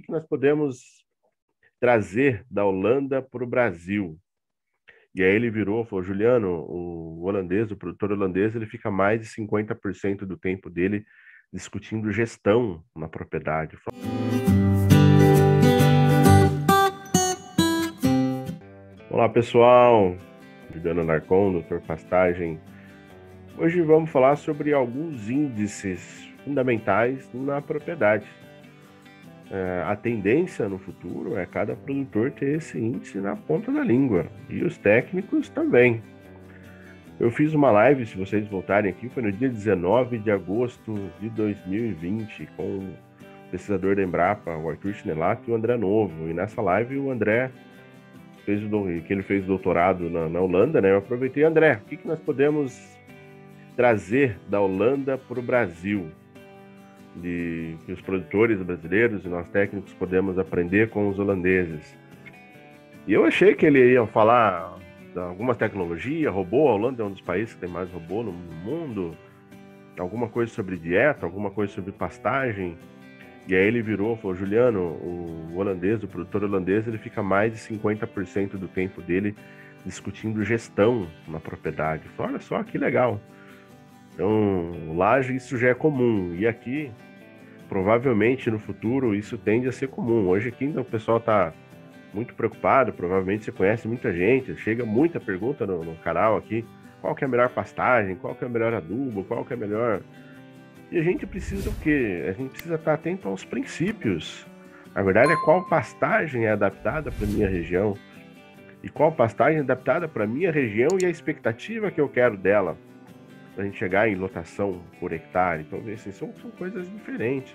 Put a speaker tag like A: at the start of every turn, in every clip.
A: que nós podemos trazer da Holanda para o Brasil? E aí ele virou, falou, Juliano, o holandês, o produtor holandês, ele fica mais de 50% do tempo dele discutindo gestão na propriedade. Olá, pessoal. Juliano Alarcon, doutor Pastagem. Hoje vamos falar sobre alguns índices fundamentais na propriedade. A tendência no futuro é cada produtor ter esse índice na ponta da língua, e os técnicos também. Eu fiz uma live, se vocês voltarem aqui, foi no dia 19 de agosto de 2020, com o pesquisador da Embrapa, o Arthur Schnelack, e o André Novo. E nessa live o André ele fez doutorado na Holanda, né? Eu aproveitei, André, o que nós podemos trazer da Holanda para o Brasil? Que os produtores brasileiros e nós técnicos podemos aprender com os holandeses. E eu achei que ele ia falar de alguma tecnologia, robô. A Holanda é um dos países que tem mais robô no mundo, alguma coisa sobre dieta, alguma coisa sobre pastagem. E aí ele virou e falou, Juliano, o holandês, o produtor holandês, ele fica mais de 50% do tempo dele discutindo gestão na propriedade. Eu falei, olha só que legal. Então, lá isso já é comum. E aqui, provavelmente no futuro, isso tende a ser comum. Hoje aqui o pessoal está muito preocupado, provavelmente você conhece muita gente, chega muita pergunta no canal aqui, qual que é a melhor pastagem, qual que é o melhor adubo, qual que é a melhor... E a gente precisa o quê? A gente precisa estar atento aos princípios. Na verdade, é qual pastagem é adaptada para a minha região e qual pastagem é adaptada para a minha região e a expectativa que eu quero dela, para a gente chegar em lotação por hectare. Então, assim, são coisas diferentes.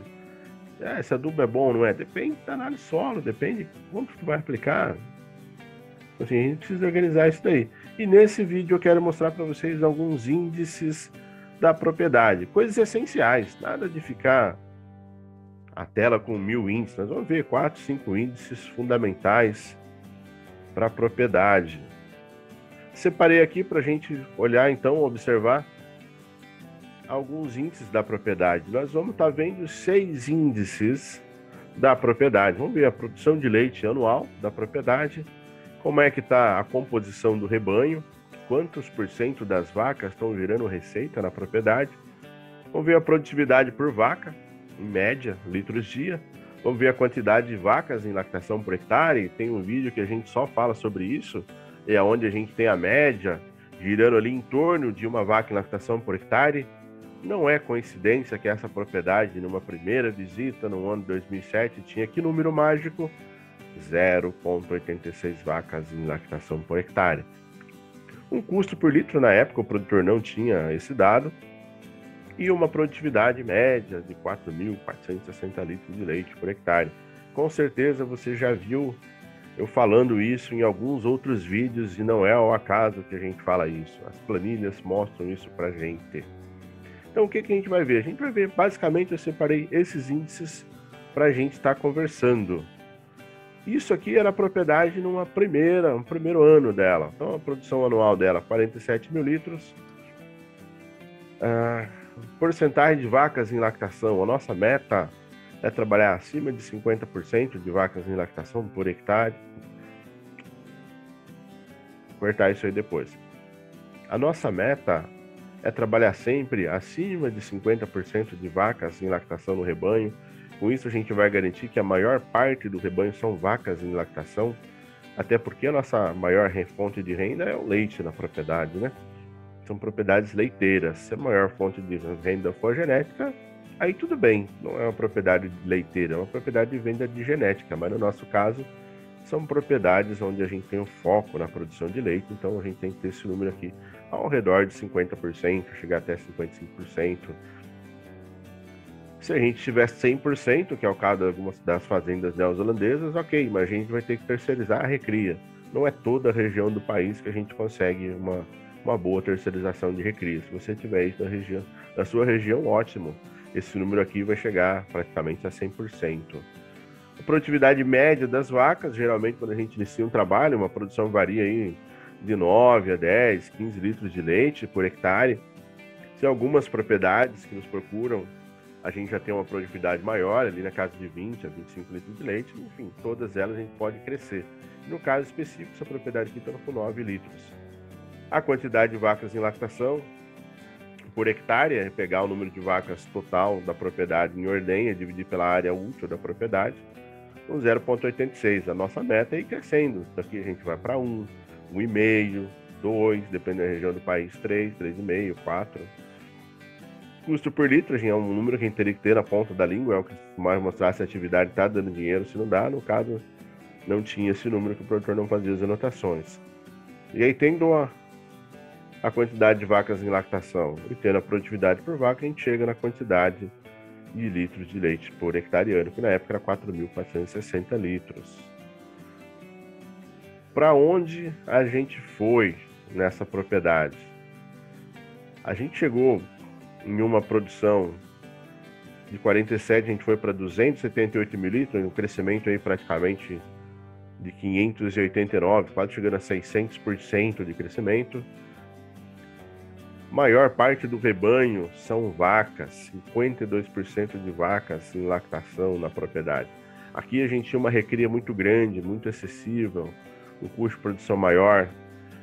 A: Esse adubo é bom, não é? Depende da análise solo, depende de como que tu vai aplicar. Assim, a gente precisa organizar isso daí. E nesse vídeo eu quero mostrar para vocês alguns índices da propriedade, coisas essenciais, nada de ficar a tela com 1000 índices. Nós vamos ver 4, 5 índices fundamentais para a propriedade. Separei aqui para a gente olhar, então, observar alguns índices da propriedade. Nós vamos estar vendo 6 índices da propriedade. Vamos ver a produção de leite anual da propriedade, como é que está a composição do rebanho, quantos por cento das vacas estão gerando receita na propriedade. Vamos ver a produtividade por vaca, em média, litros dia. Vamos ver a quantidade de vacas em lactação por hectare. Tem um vídeo que a gente só fala sobre isso, é onde a gente tem a média girando ali em torno de uma vaca em lactação por hectare. Não é coincidência que essa propriedade, numa primeira visita, no ano de 2007, tinha que número mágico 0,86 vacas em lactação por hectare. Um custo por litro, na época o produtor não tinha esse dado, e uma produtividade média de 4.460 litros de leite por hectare. Com certeza você já viu eu falando isso em alguns outros vídeos, e não é ao acaso que a gente fala isso. As planilhas mostram isso pra gente. Então o que a gente vai ver? A gente vai ver, basicamente, eu separei esses índices para a gente estar conversando. Isso aqui era a propriedade no primeiro ano dela. Então a produção anual dela, 47 mil litros. Porcentagem de vacas em lactação. A nossa meta é trabalhar acima de 50% de vacas em lactação por hectare. Vou cortar isso aí depois. A nossa meta é trabalhar sempre acima de 50% de vacas em lactação no rebanho. Com isso, a gente vai garantir que a maior parte do rebanho são vacas em lactação, até porque a nossa maior fonte de renda é o leite na propriedade, né? São propriedades leiteiras. Se a maior fonte de renda for genética, aí tudo bem, não é uma propriedade leiteira, é uma propriedade de venda de genética, mas no nosso caso, são propriedades onde a gente tem um foco na produção de leite, então a gente tem que ter esse número aqui ao redor de 50%, chegar até 55%. Se a gente tiver 100%, que é o caso de algumas das fazendas neozelandesas, ok, mas a gente vai ter que terceirizar a recria. Não é toda a região do país que a gente consegue uma boa terceirização de recria. Se você tiver isso na sua região, ótimo. Esse número aqui vai chegar praticamente a 100%. A produtividade média das vacas, geralmente quando a gente inicia um trabalho, uma produção varia aí de 9 a 10, 15 litros de leite por hectare. Tem algumas propriedades que nos procuram a gente já tem uma produtividade maior, ali na casa de 20 a 25 litros de leite, enfim, todas elas a gente pode crescer. No caso específico, essa propriedade aqui está com 9 litros. A quantidade de vacas em lactação por hectare, é pegar o número de vacas total da propriedade em ordenha, dividir pela área útil da propriedade, com 0,86. A nossa meta é ir crescendo. Daqui a gente vai para 1, 1,5, 2, dependendo da região do país, 3, 3,5, 4. Custo por litro, é um número que a gente teria que ter na ponta da língua, é o que mais mostrar se a atividade está dando dinheiro, se não dá. No caso, não tinha esse número que o produtor não fazia as anotações. E aí, tendo a quantidade de vacas em lactação e tendo a produtividade por vaca, a gente chega na quantidade de litros de leite por hectare ano, que na época era 4.460 litros. Para onde a gente foi nessa propriedade? A gente chegou em uma produção de 47, a gente foi para 278 mil litros, um crescimento aí praticamente de 589, quase chegando a 600% de crescimento. Maior parte do rebanho são vacas, 52% de vacas em lactação na propriedade. Aqui a gente tinha uma recria muito grande, muito acessível, um custo de produção maior.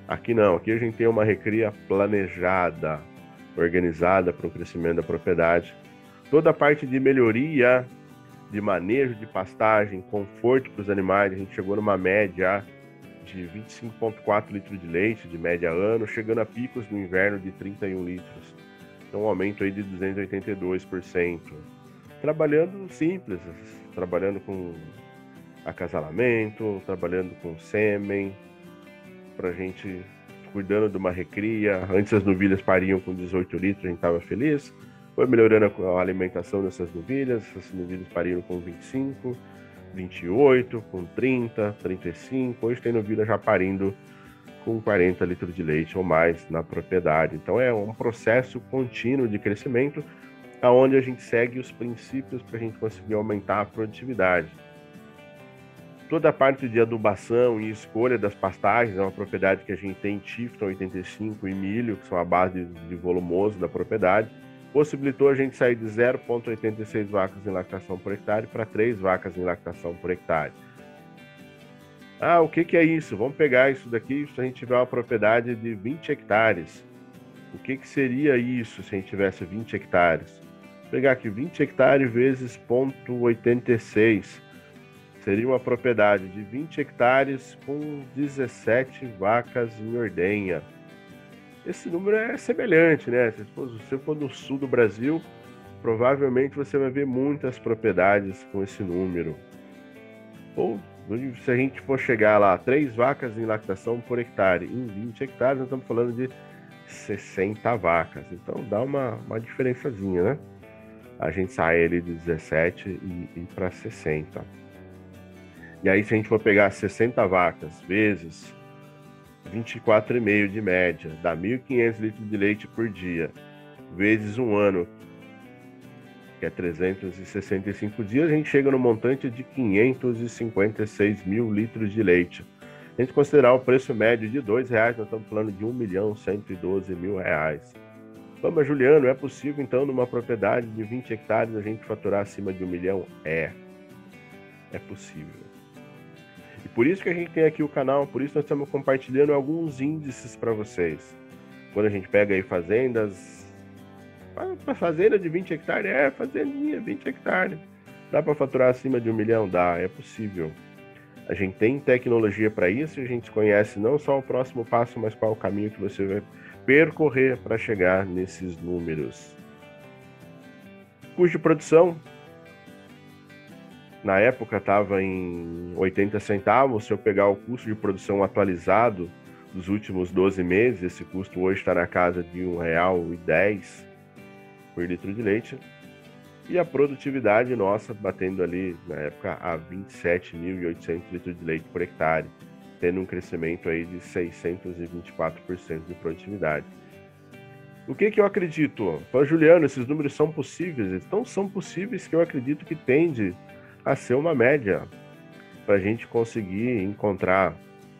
A: Aqui não, aqui a gente tem uma recria planejada, organizada para o crescimento da propriedade. Toda a parte de melhoria, de manejo de pastagem, conforto para os animais, a gente chegou numa média de 25,4 litros de leite de média ano, chegando a picos no inverno de 31 litros. Então um aumento aí de 282%. Trabalhando simples, trabalhando com acasalamento, trabalhando com sêmen, para a gente cuidando de uma recria. Antes as novilhas pariam com 18 litros, a gente estava feliz. Foi melhorando a alimentação dessas novilhas, essas novilhas pariam com 25, 28, com 30, 35. Hoje tem novilha já parindo com 40 litros de leite ou mais na propriedade. Então é um processo contínuo de crescimento, onde a gente segue os princípios para a gente conseguir aumentar a produtividade. Toda a parte de adubação e escolha das pastagens, é uma propriedade que a gente tem Tifton 85 e milho, que são a base de volumoso da propriedade, possibilitou a gente sair de 0,86 vacas em lactação por hectare para 3 vacas em lactação por hectare. Ah, o que é isso? Vamos pegar isso daqui se a gente tiver uma propriedade de 20 hectares. O que seria isso se a gente tivesse 20 hectares? Vou pegar aqui 20 hectares vezes 0,86. Seria uma propriedade de 20 hectares com 17 vacas em ordenha. Esse número é semelhante, né? Se você for no sul do Brasil, provavelmente você vai ver muitas propriedades com esse número. Ou se a gente for chegar lá, 3 vacas em lactação por hectare, em 20 hectares, nós estamos falando de 60 vacas. Então dá uma diferençazinha, né? A gente sai ali de 17 e para 60. E aí, se a gente for pegar 60 vacas vezes 24,5 de média, dá 1.500 litros de leite por dia, vezes um ano, que é 365 dias, a gente chega no montante de 556 mil litros de leite. A gente considerar o preço médio de R$2, nós estamos falando de R$1.112.000. Bom, mas Juliano, é possível então numa propriedade de 20 hectares a gente faturar acima de 1 milhão? É possível. E por isso que a gente tem aqui o canal, por isso nós estamos compartilhando alguns índices para vocês. Quando a gente pega aí fazendas, uma fazenda de 20 hectares, fazendinha, 20 hectares. Dá para faturar acima de 1 milhão? Dá, é possível. A gente tem tecnologia para isso e a gente conhece não só o próximo passo, mas qual o caminho que você vai percorrer para chegar nesses números. Custo de produção, na época estava em 80 centavos. Se eu pegar o custo de produção atualizado dos últimos 12 meses, esse custo hoje está na casa de R$1,10 por litro de leite. E a produtividade nossa batendo ali, na época, a 27.800 litros de leite por hectare, tendo um crescimento aí de 624% de produtividade. O que eu acredito? Fala, Juliano, esses números são possíveis? Então são possíveis, que eu acredito que tende a ser uma média para a gente conseguir encontrar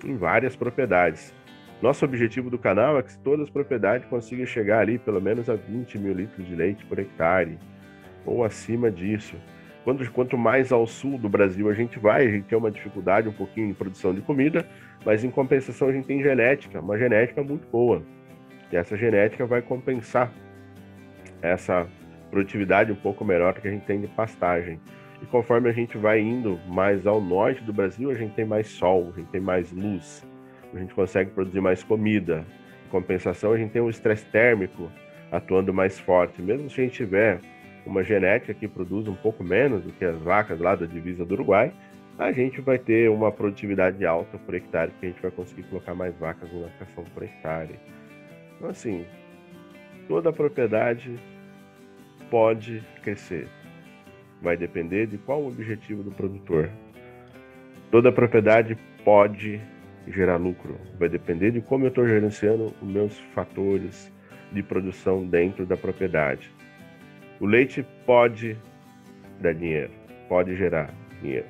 A: em várias propriedades. Nosso objetivo do canal é que todas as propriedades consigam chegar ali pelo menos a 20 mil litros de leite por hectare. ou acima disso. Quanto mais ao sul do Brasil a gente vai, a gente tem uma dificuldade um pouquinho em produção de comida, mas em compensação a gente tem genética, uma genética muito boa. E essa genética vai compensar essa produtividade um pouco melhor que a gente tem de pastagem. E conforme a gente vai indo mais ao norte do Brasil, a gente tem mais sol, a gente tem mais luz, a gente consegue produzir mais comida. Em compensação, a gente tem um estresse térmico atuando mais forte. Mesmo se a gente tiver uma genética que produz um pouco menos do que as vacas lá da divisa do Uruguai, a gente vai ter uma produtividade alta por hectare, porque a gente vai conseguir colocar mais vacas na lactação por hectare. Então, assim, toda propriedade pode crescer. Vai depender de qual o objetivo do produtor. Toda propriedade pode gerar lucro. Vai depender de como eu estou gerenciando os meus fatores de produção dentro da propriedade. O leite pode dar dinheiro, pode gerar dinheiro,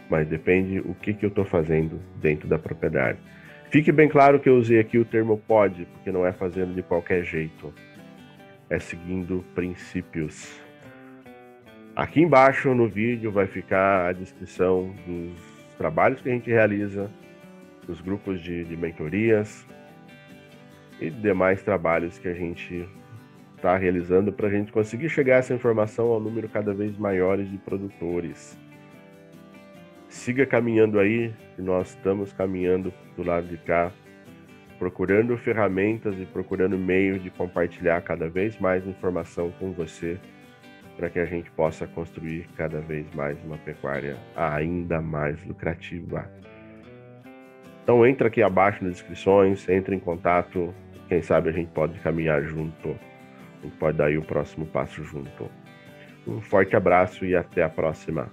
A: mas depende o que eu estou fazendo dentro da propriedade. Fique bem claro que eu usei aqui o termo pode, porque não é fazendo de qualquer jeito, é seguindo princípios. Aqui embaixo no vídeo vai ficar a descrição dos trabalhos que a gente realiza, dos grupos de mentorias e demais trabalhos que a gente está realizando para a gente conseguir chegar essa informação ao número cada vez maiores de produtores. Siga caminhando aí, que nós estamos caminhando do lado de cá, procurando ferramentas e procurando meios de compartilhar cada vez mais informação com você, para que a gente possa construir cada vez mais uma pecuária ainda mais lucrativa. Então entra aqui abaixo nas descrições, entre em contato, quem sabe a gente pode caminhar junto, a gente pode dar aí o próximo passo junto. Um forte abraço e até a próxima.